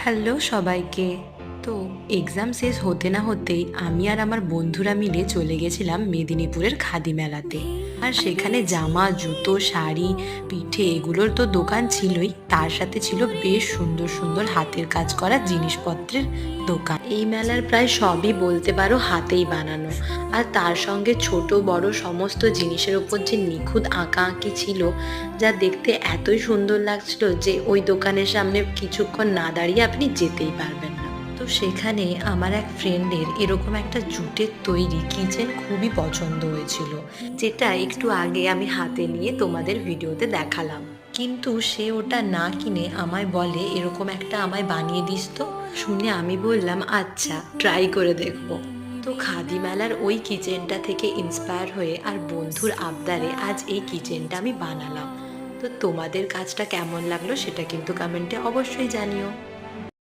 Hello সবাইকে। তো exam শেষ হতে না হতেই আমি আর আমার বন্ধুরা মিলে চলে গেছিলাম মেদিনীপুরের খাদি মেলাতে। আর সেখানে জামা, জুতো, শাড়ি, পিঠে এগুলোর তো দোকান ছিলই, তার সাথে ছিল বেশ সুন্দর সুন্দর হাতের কাজ করা জিনিসপত্রের দোকান। এই মেলার প্রায় সবই বলতে পারো হাতেই বানানো। আর তার সঙ্গে ছোট বড় সমস্ত জিনিসের ওপর যে নিখুঁত আঁকা আঁকি ছিল, যা দেখতে এতই সুন্দর লাগছিল যে ওই দোকানের সামনে কিছুক্ষণ না দাঁড়িয়ে আপনি যেতেই পারবেন না। তো সেখানে আমার এক ফ্রেন্ডের এরকম একটা জুটের তৈরি কিচেন খুবই পছন্দ হয়েছিল, যেটা একটু আগে আমি হাতে নিয়ে তোমাদের ভিডিওতে দেখালাম। কিন্তু সে ওটা না কিনে আমায় বলে এরকম একটা আমায় বানিয়ে দিস তো। শুনে আমি বললাম আচ্ছা, ট্রাই করে দেখবো। তো খাদি মেলার ওই কিচেনটা থেকে ইন্সপায়ার হয়ে আর বন্ধুর আবদারে আজ এই কিচেনটা আমি বানালাম। তো তোমাদের কাজটা কেমন লাগলো সেটা কিন্তু কমেন্টে অবশ্যই জানিও।